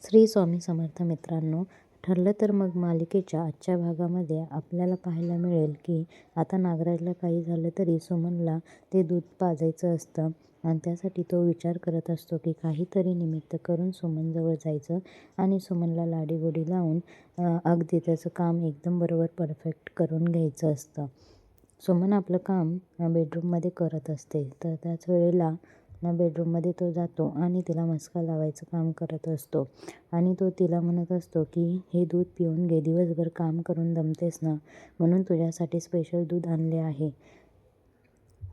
श्री स्वामी समर्थ मित्रांनो, ठरलं तर मग मालिकेच्या आजच्या भागामध्ये आपल्याला पाहायला मिळेल की आता नागराजला काही झालं तरी सुमनला ते दूध पाजायचं असतं आणि त्यासाठी तो विचार करत असतो की काहीतरी निमित्त करून सुमनजवळ जायचं आणि सुमनला लाडीगोडी लावून अगदी त्याचं काम एकदम बरोबर परफेक्ट करून घ्यायचं असतं. सुमन आपलं काम बेडरूममध्ये करत असते, तर त्याच वेळेला बेडरूममध्ये तो जातो आणि तिला मस्का लावायचं काम करत असतो आणि तो तिला म्हणत असतो की हे दूध पिऊन घे, दिवसभर काम करून दमतेस ना, म्हणून तुझ्यासाठी स्पेशल दूध आणले आहे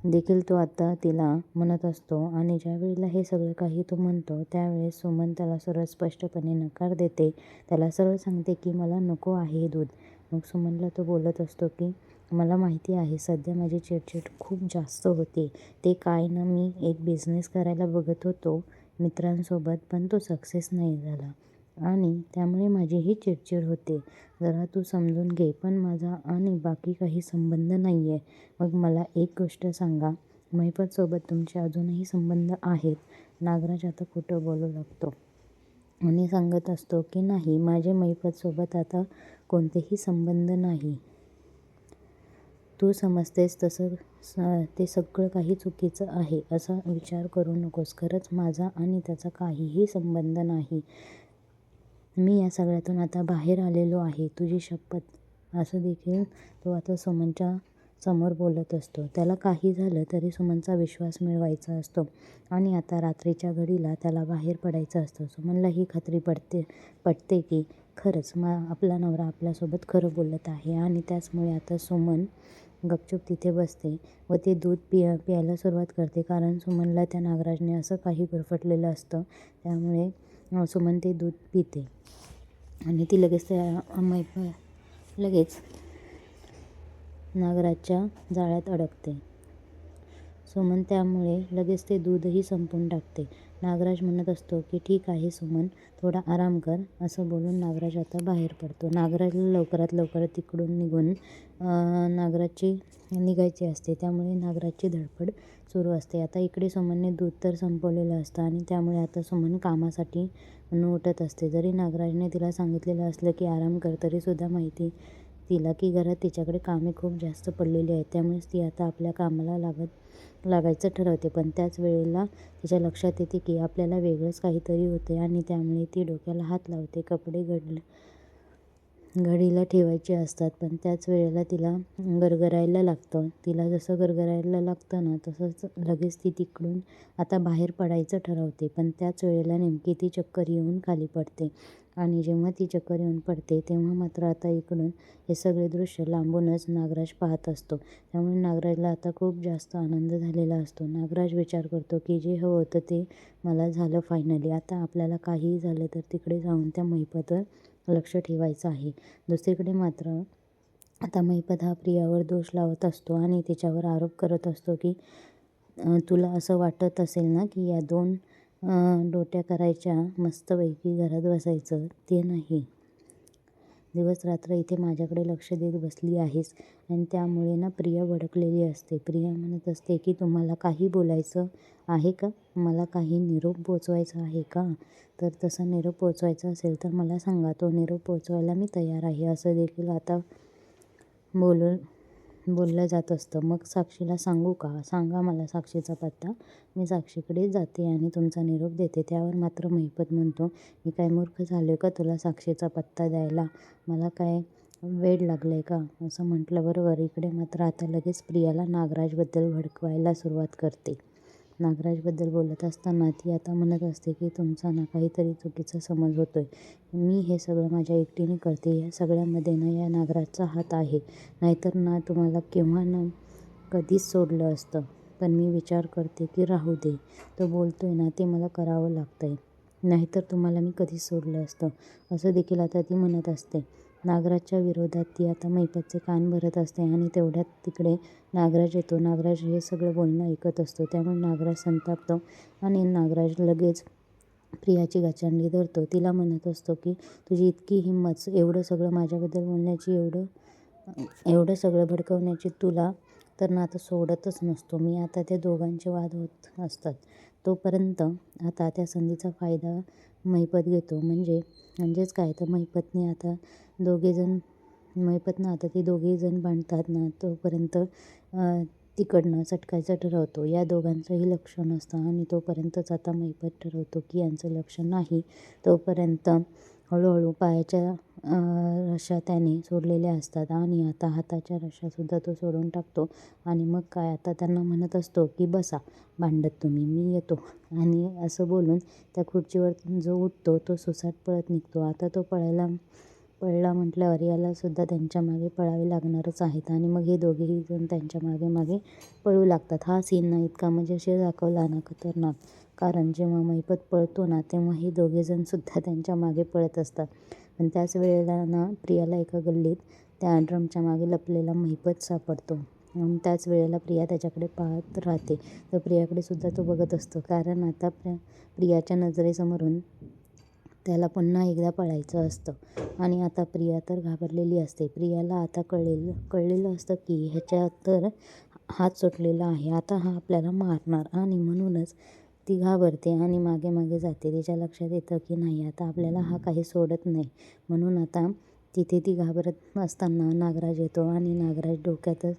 देखील तो आता तिला म्हणत असतो. आणि ज्या वेळेला हे सगळं काही तो म्हणतो त्यावेळेस सुमन त्याला सरळ स्पष्टपणे नकार देते. त्याला सरळ सांगते की मला नको आहे हे दूध. मग सुमनला तो बोलत असतो की मला माहिती आहे सध्या माझी चिडचिड खूप जास्त होते. ते काय ना, मी एक बिझनेस करायला बघत होतो मित्रांसोबत, पण तो सक्सेस नाही झाला आणि त्यामुळे माझी ही चिडचिड होते. जरा तू समजून घे. पण माझा आणि बाकी काही संबंध नाही आहे. मग मला एक गोष्ट सांगा, महिपतसोबत तुमचे अजूनही संबंध आहेत? नागराज आता खोटं बोलू लागतो आणि सांगत असतो की नाही, माझे महिपतसोबत आता कोणतेही संबंध नाही. तू समजतेस तसं ते सगळं काही चुकीचं आहे. असा विचार करू नकोस. खरंच माझा आणि त्याचा काहीही संबंध नाही. मी या सगळ्यातून आता बाहेर आलेलो आहे, तुझी शपथ. असं देखील तो आता सुमनच्या समोर बोलत असतो. त्याला काही झालं तरी सुमनचा विश्वास मिळवायचा असतो आणि आता रात्रीच्या घडीला त्याला बाहेर पडायचं असतं. सुमनला ही खात्री पटते की खरंच आपला नवरा आपल्यासोबत खरं बोलत आहे आणि त्याचमुळे आता सुमन गपचूप तिथे बसते व ते दूध प्यायला सुरुवात करते. कारण सुमनला त्या नागराजने असं काही गुरफटलेलं असतं, त्यामुळे सुमन ते दूध पिते आणि ती लगेच लगेच नागराजच्या जाळ्यात अडकते. सुमन त्यामुळे लगेच ते दूधही संपवून टाकते. नागराज म्हणत असतो की ठीक आहे सुमन, थोडा आराम कर. असं बोलून नागराज आता बाहेर पडतो. नागराजला लवकरात लवकर तिकडून निघायची असते, त्यामुळे नागराजची धडपड सुरू असते. आता इकडे सुमनने दूध तर संपवलेलं असतं आणि त्यामुळे आता सुमन कामासाठी उठत असते. जरी नागराजने तिला सांगितलेलं असलं की आराम कर, तरीसुद्धा माहिती तिला की घरात तिच्याकडे कामे खूप जास्त पडलेली आहेत, त्यामुळेच ती आता आपल्या कामाला लागायचं ठरवते. पण त्याच वेळेला तिच्या लक्षात येते की आपल्याला वेगळंच काहीतरी होते आणि त्यामुळे ती डोक्याला हात लावते. कपडे घडीला ठेवायचे असतात, पण त्याच वेळेला तिला गरगरायला लागतं. तिला जसं गरगरायला लागतं ना, तसंच लगेच ती तिकडून आता बाहेर पडायचं ठरवते. पण त्याच वेळेला नेमकी ती चक्कर येऊन खाली पडते आणि जेव्हा ती चक्कर येऊन पडते तेव्हा मात्र आता इकडून हे सगळे दृश्य लांबूनच नागराज पाहत असतो. त्यामुळे नागराजला आता खूप जास्त आनंद झालेला असतो. नागराज विचार करतो की जे हवं होतं ते मला झालं फायनली. आता आपल्याला काहीही झालं तर तिकडे जाऊन त्या महिपतवर लक्ष ठेवायचं आहे. दुसरीकडे मात्र आता महिपत हा प्रियावर दोष लावत असतो आणि तिच्यावर आरोप करत असतो की तुला असं वाटत असेल ना की या 2 डोट्या करायच्या, मस्तपैकी घरात बसायचं, ते नाही. दिवस रात्र इथे माझ्याकडे लक्ष देत बसली आहेस आणि त्यामुळे ना प्रिया भडकलेली असते. प्रिया म्हणत असते की तुम्हाला काही बोलायचं आहे का? मला काही निरोप पोचवायचा आहे का? तर तसा निरोप पोचवायचा असेल तर मला सांगा, तो निरोप पोचवायला मी तयार आहे. असं देखील आता बोललं जात असतं. मग साक्षीला सांगू का? सांगा मला साक्षीचा पत्ता, मी साक्षीकडे जाते आणि तुमचा निरोप देते. त्यावर मात्र महिपत म्हणतो, मी काय मूर्ख झालो का तुला साक्षीचा पत्ता द्यायला? मला काय वेड लागलं आहे का? असं म्हटल्याबरोबर इकडे मात्र आता लगेच प्रियाला नागराजबद्दल भडकवायला सुरुवात करते. नागराजबद्दल बोलत असताना ती आता म्हणत असते की तुमचा ना काहीतरी चुकीचा समज होतोय. मी हे सगळं माझ्या एकटीने करते. या सगळ्यामध्ये ना या नागराजचा हात आहे. नाहीतर ना तुम्हाला केव्हा ना कधीच सोडलं असतं. पण मी विचार करते की राहू दे, तो बोलतोय ना ते मला करावं लागतंय. नाहीतर तुम्हाला मी कधीच सोडलं असतं. असं देखील आता ती म्हणत असते. नागराजच्या विरोधात ती आता महिपतचे कान भरत असते आणि तेवढ्यात तिकडे नागराज येतो. नागराज हे सगळं बोलणं ऐकत असतो, त्यामुळे नागराज संतापतो आणि नागराज लगेच प्रियाची गचंडी धरतो. तिला म्हणत असतो की तुझी इतकी हिंमत एवढं सगळं माझ्याबद्दल बोलण्याची, एवढं सगळं भडकवण्याची, तुला तर ना आता सोडतच नसतो मी. आता त्या दोघांचे वाद होत असतात. तोपर्यंत आता त्या संधीचा फायदा महिपत घेतो. म्हणजेच काय तर महिपतनं आता ते दोघेजण भांडतात ना तोपर्यंत तिकडनं सटकायचं ठरवतो. या दोघांचंही लक्ष नसतं आणि तोपर्यंतच आता महिपत ठरवतो की यांचं लक्ष नाही. तोपर्यंत हळूहळू पायाच्या रश्या त्याने सोडलेल्या असतात आणि आता हाताच्या रश्यासुद्धा तो सोडून टाकतो. आणि मग काय आता त्यांना म्हणत असतो की बसा भांडत तुम्ही, मी येतो. आणि असं बोलून त्या खुर्चीवर जो उठतो तो सुसाट पळत निघतो. आता तो पळला म्हटल्यावर यालासुद्धा त्यांच्या मागे पळावे लागणारच आहेत आणि मग हे दोघेही जण त्यांच्या मागे मागे पळू लागतात. हा सीन ना इतका मजेशीर दाखवला ना, खतरनाक. कारण जेव्हा महिपत पळतो ना तेव्हा हे दोघेजणसुद्धा त्यांच्या मागे पळत असतात. पण त्याच वेळेला ना प्रियाला एका गल्लीत त्या ड्रमच्या मागे लपलेला महिपत सापडतो. आणि त्याच वेळेला प्रिया त्याच्याकडे पाहत राहते. तर प्रियाकडे सुद्धा तो बघत असतो. कारण आता प्रियाच्या नजरेसमोरून त्याला पुन्हा एकदा पळायचं असतं. आणि आता प्रिया तर घाबरलेली असते. प्रियाला आता कळलेलं असतं की ह्याच्या तर हात सुटलेला आहे. आता हा आपल्याला मारणार. आणि म्हणूनच ती घाबरते आणि मागे मागे जाते. तिच्या लक्षात येतं की नाही, आता आपल्याला हा काही सोडत नाही. म्हणून आता तिथे ती घाबरत असताना नागराज येतो आणि नागराज डोक्यातच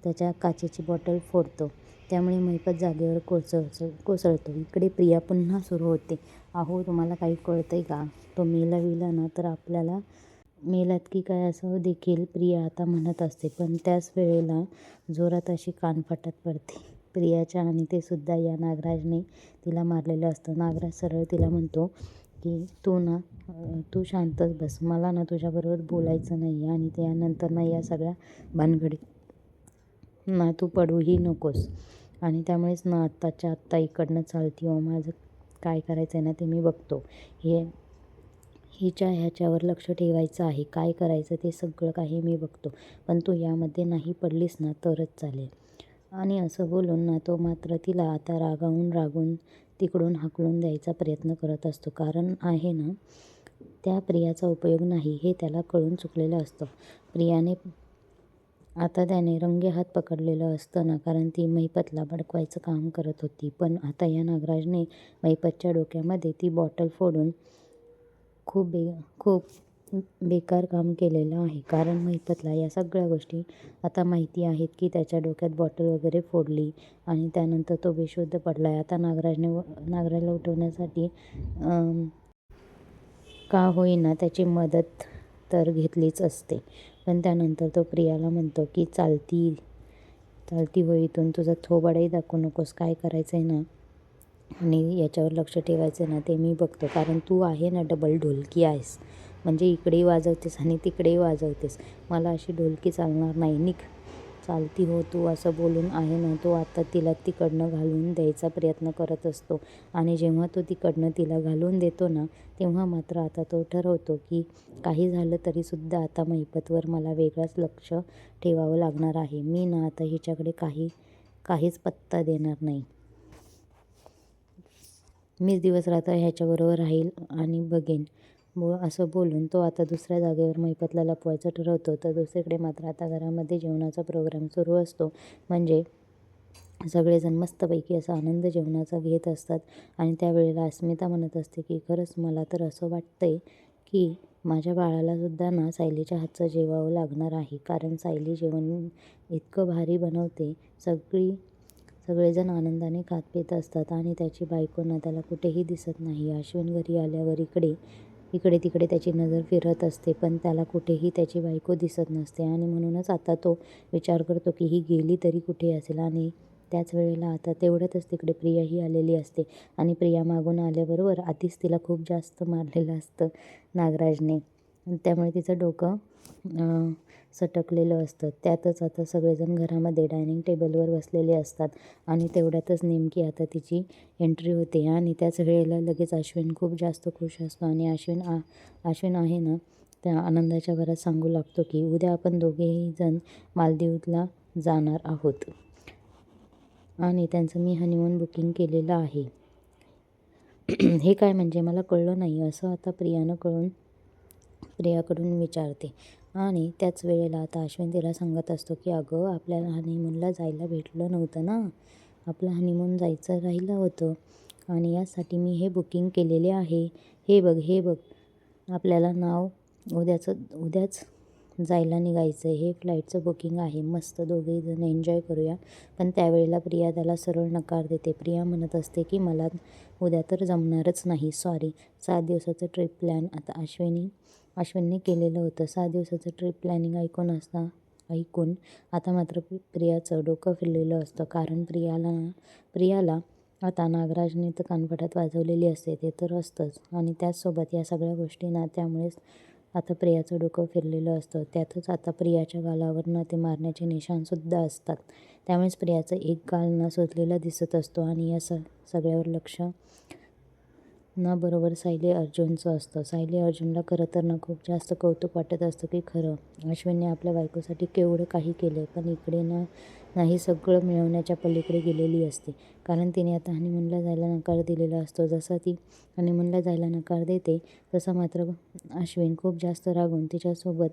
त्याच्या काचेची बॉटल फोडतो. त्यामुळे महिपत जागेवर कोसळतो. इकडे प्रिया पुन्हा सुरू होते. अहो, तुम्हाला काही कळतंय का? तो मेला ना तर आपल्याला मेलात की काय असं देखील प्रिया आता म्हणत असते. पण त्याच वेळेला जोरात अशी कानफटात पडते प्रियाच्या आणि ते सुद्धा या नागराजने तिला मारलेलं असतं. नागराज सरळ तिला म्हणतो की तू शांतच बस. मला ना तुझ्याबरोबर बोलायचं नाही आणि त्यानंतर ना या सगळ्या भानगडीत ना तू पडूही नकोस. आणि त्यामुळेच ना आत्ताच्या आत्ता इकडनं चालती हो. माझं काय करायचं आहे ना ते मी बघतो. ह्याच्यावर लक्ष ठेवायचं आहे. काय करायचं ते सगळं काही मी बघतो. पण तू यामध्ये नाही पडलीस ना तरच चालेल. आणि असं बोलून ना तो मात्र तिला आता रागावून तिकडून हाकलून द्यायचा प्रयत्न करत असतो. कारण आहे ना, त्या प्रियाचा उपयोग नाही हे त्याला कळून चुकलेलं असतं. प्रियाने आता त्याने रंगेहात पकडलेलं असतं ना, कारण ती महिपतला भडकवायचं काम करत होती. पण आता या नागराजने महिपतच्या डोक्यामध्ये ती बॉटल फोडून खूप बेकार काम केलेलं आहे. कारण महिपतला या सगळ्या गोष्टी आता माहिती आहेत की त्याच्या डोक्यात बॉटल वगैरे फोडली आणि त्यानंतर तो बेशुद्ध पडला आहे. आता नागराजला उठवण्यासाठी का होईना त्याची मदत तर घेतलीच असते. पण त्यानंतर तो प्रियाला म्हणतो की चालती हो इथून, तुझा थोबाडाही दाखवू नकोस. काय करायचं आहे ना आणि याच्यावर लक्ष ठेवायचं ना ते मी बघतो. कारण तू आहे ना डबल ढोलकी आहेस. म्हणजे इकडेही वाजवतेस आणि तिकडेही वाजवतेस. मला अशी ढोलकी चालणार नाही. निघ, चालती हो तू. असं बोलून आहे ना तो आता तिला तिकडनं घालवून द्यायचा प्रयत्न करत असतो. आणि जेव्हा तो तिकडनं तिला घालवून देतो ना तेव्हा मात्र आता तो ठरवतो की काही झालं तरीसुद्धा आता महिपतवर मला वेगळंच लक्ष ठेवावं लागणार आहे. मी ना आता हिच्याकडे काहीच पत्ता देणार नाही. मीच दिवस रात्र ह्याच्याबरोबर राहील आणि बघेन. असं बोलून तो आता दुसऱ्या जागेवर महिपतला लपवायचं ठरवतो. तर दुसरीकडे मात्र आता घरामध्ये जेवणाचा प्रोग्राम सुरू असतो. म्हणजे सगळेजण मस्तपैकी असा आनंद जेवणाचा घेत असतात. आणि त्यावेळेला अस्मिता म्हणत असते की खरंच मला तर असं वाटतंय की माझ्या बाळालासुद्धा ना सायलीच्या हातचं जेवावं लागणार आहे. कारण सायली जेवण इतकं भारी बनवते. सगळेजण आनंदाने खात पीत असतात आणि त्याची बायको ना त्याला कुठेही दिसत नाही. अश्विन घरी आल्यावर इकडे तिकडे त्याची नजर फिरत असते. पण त्याला कुठेही त्याची बायको दिसत नसते. आणि म्हणूनच आता तो विचार करतो की ही गेली तरी कुठे असेल. आणि त्याच वेळेला आता तेवढ्यातच तिकडे प्रियाही आलेली असते. आणि प्रिया मागून आल्याबरोबर आधीच तिला खूप जास्त मारलेलं असतं नागराजने. त्यामुळे तिचं डोकं सटकलेलं असतं. त्यातच आता सगळेजण घरामध्ये डायनिंग टेबलवर बसलेले असतात. आणि तेवढ्यातच नेमकी आता तिची एंट्री होते. आणि त्याच वेळेला लगेच अश्विन खूप जास्त खुश असतो. आणि अश्विन आहे ना त्या आनंदाच्या भरात सांगू लागतो की उद्या आपण दोघेही जण मालदीवला जाणार आहोत आणि त्यांचं मी हनीमून बुकिंग केलेलं आहे. हे काय म्हणजे मला कळलं नाही, असं आता प्रियाकडून विचारते. आणि त्याच वेळेला आता अश्विन तिला सांगत असतो की अगं आपल्याला हनीमूनला जायला भेटलं नव्हतं ना, आपलं हनीमून जायचं राहिलं होतं आणि यासाठी मी हे बुकिंग केलेले आहे. हे बघ आपल्याला उद्याच जायला निघायचं आहे. हे फ्लाईटचं बुकिंग आहे. मस्त दोघेही जण एन्जॉय करूया. पण त्यावेळेला प्रिया त्याला सरळ नकार देते. प्रिया म्हणत असते की मला उद्या तर जमणारच नाही, सॉरी. 7 दिवसाचं ट्रिप प्लॅन आता अश्विनने केलेलं होतं. 7 दिवसाचं ट्रिप प्लॅनिंग ऐकून आता मात्र प्रियाचं डोकं फिरलेलं असतं. कारण प्रियाला आता नागराजने तर कानफटात वाजवलेली असते, ते तर असतंच. आणि त्याचसोबत या सगळ्या गोष्टींना त्यामुळेच आता प्रियाचं डोकं फिरलेलं असतं. त्यातच आता प्रियाच्या गालावर ते मारण्याचे निशाणसुद्धा असतात. त्यामुळेच प्रियाचं एक गाल सुजलेला दिसत असतो. आणि या सगळ्यावर लक्ष बरोबर सायली अर्जुनचं असतं. सायली अर्जुनला खरं तर खूप जास्त कौतुक वाटत असतं की खरं अश्विनने आपल्या बायकोसाठी केवढं काही केलं पण इकडे नाही सगळं मिळवण्याच्या पलीकडे गेलेली असते. कारण तिने आता हनीमूनला जायला नकार दिलेला असतो. जसा ती हनीमूनला जायला नकार देते तसा मात्र अश्विन खूप जास्त रागून तिच्यासोबत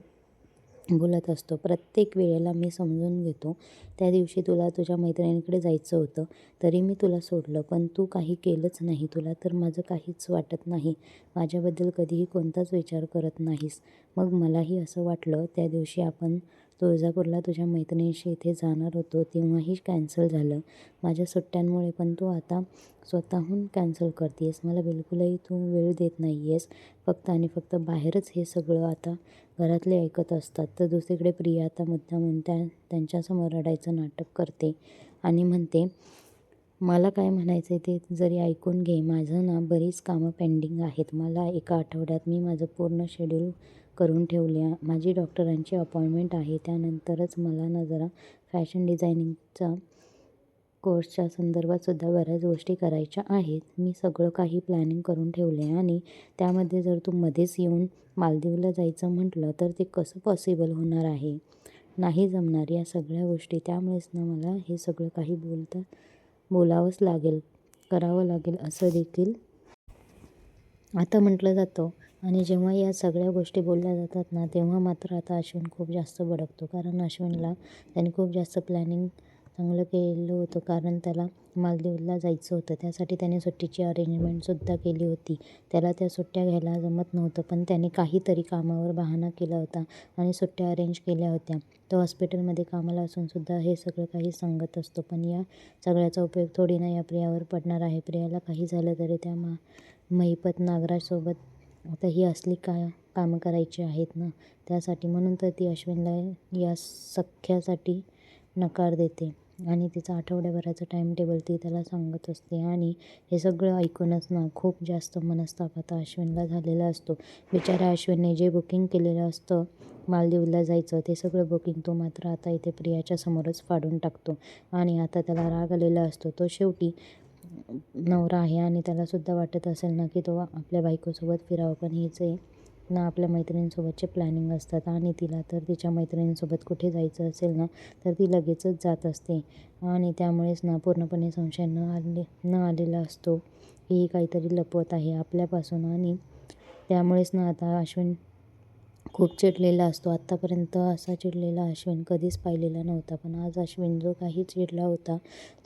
बोलत असतो. प्रत्येक वेळेला मी समजून घेतो. त्या दिवशी तुला तुझ्या मैत्रिणीकडे जायचं होतं तरी मी तुला सोडलं, पण तू काही केलंच नाही. तुला तर माझं काहीच वाटत नाही. माझ्याबद्दल कधीही कोणताच विचार करत नाहीस. मग मलाही असं वाटलं त्या दिवशी आपण तुळजापूरला तुझ्या मैत्रिणीशी इथे जाणार होतो तेव्हाही कॅन्सल झालं माझ्या सुट्ट्यांमुळे. पण तू आता स्वतःहून कॅन्सल करतेस. मला बिलकुलही तू वेळ देत नाही आहेस. फक्त आणि फक्त बाहेरच हे सगळं आता घरातले ऐकत असतात. तर दुसरीकडे प्रिया आता मुद्दामून त्यांच्यासमोर रडायचं नाटक करते आणि म्हणते, मला काय म्हणायचं आहे ते जरी ऐकून घे. माझं बरीच कामं पेंडिंग आहेत. मला एका आठवड्यात मी माझं पूर्ण शेड्यूल करून ठेवले. माझी डॉक्टरांची अपॉइंटमेंट आहे. त्यानंतरच मला जरा फॅशन डिझायनिंगचा कोर्सच्या संदर्भात सुद्धा बऱ्याच गोष्टी करायच्या आहेत. मी सगळं काही प्लॅनिंग करून ठेवले आणि त्यामध्ये जर तू मध्येच येऊन मालदीवला जायचं म्हटलं तर ते कसं पॉसिबल होणार आहे. नाही जमणार या सगळ्या गोष्टी. त्यामुळेच मला हे सगळं काही बोलावंच लागेल, करावं लागेल असं देखील आता म्हटलं जातं. आणि जेव्हा या सगळ्या गोष्टी बोलल्या जातात तेव्हा मात्र आता अश्विन खूप जास्त भडकतो. कारण अश्विनला त्याने खूप जास्त प्लॅनिंग चांगलं केलं होतं. कारण त्याला मालदीवला जायचं होतं. त्यासाठी त्याने सुट्टीची अरेंजमेंटसुद्धा केली होती. त्याला त्या सुट्ट्या घ्यायला जमत नव्हतं, पण त्याने काहीतरी कामावर बहाणा केला होता आणि सुट्ट्या अरेंज केल्या होत्या. तो हॉस्पिटलमध्ये कामाला असूनसुद्धा हे सगळं काही सांगत असतो. पण या सगळ्याचा उपयोग थोडी ना या प्रियावर पडणार आहे. प्रियाला काही झालं तरी त्या महिपत नागराजसोबत आता ही असली कामं करायची आहेत त्यासाठी. म्हणून तर ती अश्विनला या सख्यासाठी नकार देते आणि तिचा आठवड्याभराचं टाईम टेबल ती त्याला सांगत असते. आणि हे सगळं ऐकूनच खूप जास्त मनस्ताप आता अश्विनला झालेला असतो. बिचाऱ्या अश्विनने जे बुकिंग केलेलं असतं मालदीवला जायचं ते सगळं बुकिंग तो मात्र आता इथे प्रियाच्या समोरच फाडून टाकतो. आणि आता त्याला राग आलेला असतो. तो शेवटी नवरा आहे आणि त्यालासुद्धा वाटत असेल की तो आपल्या बायकोसोबत फिरावं, पण हिचे आपल्या मैत्रिणींसोबतचे प्लॅनिंग असतात. आणि तिला तर तिच्या मैत्रिणींसोबत कुठे जायचं असेल तर ती लगेचच जात असते. आणि त्यामुळेच पूर्णपणे संशय न आलेला असतो की ही काहीतरी लपवत आहे आपल्यापासून. आणि त्यामुळेच आता अश्विन खूप चिडलेला असतो. आत्तापर्यंत असा चिडलेला अश्विन कधीच पाहिलेला नव्हता. पण आज अश्विन जो काही चिडला होता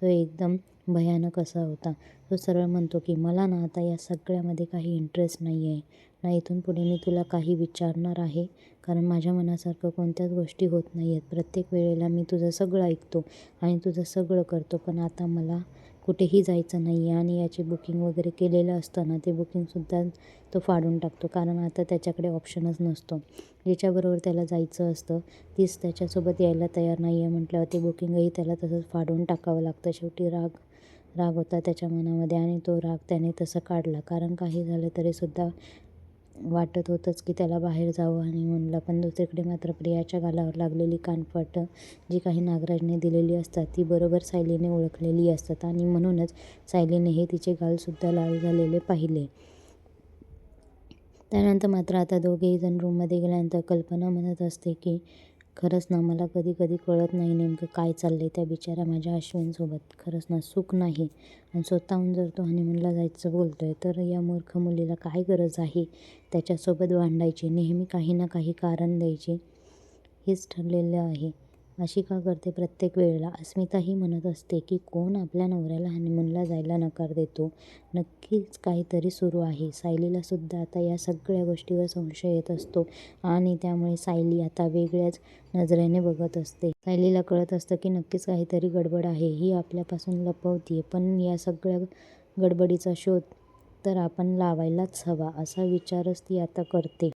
तो एकदम भयानक असा होता. तो सरळ म्हणतो की मला आता या सगळ्यामध्ये काही इंटरेस्ट नाही आहे. इथून पुढे मी तुला काही विचारणार आहे. कारण माझ्या मनासारखं कोणत्याच गोष्टी होत नाही आहेत. प्रत्येक वेळेला मी तुझं सगळं ऐकतो आणि तुझं सगळं करतो. पण आता मला कुठेही जायचं नाही आहे. आणि याची बुकिंग वगैरे केलेलं असतं ते बुकिंगसुद्धा तो फाडून टाकतो. कारण आता त्याच्याकडे ऑप्शनच नसतो. जिच्याबरोबर त्याला जायचं असतं तीच त्याच्यासोबत यायला तयार नाही आहे म्हटल्यावर ते बुकिंगही त्याला तसंच फाडून टाकावं लागतं. शेवटी राग होता त्याच्या मनामध्ये आणि तो राग त्याने तसं काढला. कारण काही झालं तरीसुद्धा वाटत होतंच की त्याला बाहेर जावं हनीमूनला. पण दुसरीकडे मात्र प्रियाच्या गालावर लागलेली कानफट जी काही नागराजने दिलेली असतात ती बरोबर सायलीने ओळखलेली असतात. आणि म्हणूनच सायलीनेही तिचे गालसुद्धा लाल झालेले पाहिले. त्यानंतर मात्र आता दोघेही जण रूममध्ये गेल्यानंतर कल्पना म्हणत असते की खरंच मला कधी कधी कळत नाही नेमकं काय चाललं आहे त्या बिचाऱ्या माझ्या अश्विनसोबत. खरंच सुख नाही. आणि स्वतःहून जर तो हनीमूनला जायचं बोलतो आहे तर या मूर्ख मुलीला काय गरज आहे त्याच्यासोबत भांडायची, नेहमी काही ना काही कारण द्यायची. हेच ठरलेलं आहे. अशी का करते प्रत्येक वेळेला? अस्मिताही म्हणत असते की कोण आपल्या नवऱ्याला हनीमूनला जायला नकार देतो? नक्कीच काहीतरी सुरू आहे. सायलीलासुद्धा आता या सगळ्या गोष्टीवर संशय येत असतो आणि त्यामुळे सायली आता वेगळ्याच नजरेने बघत असते. सायलीला कळत असतं की नक्कीच काहीतरी गडबड आहे. ही आपल्यापासून लपवतीये, पण या सगळ्या गडबडीचा शोध तर आपण लावायलाच हवा, असा विचारच ती आता करते.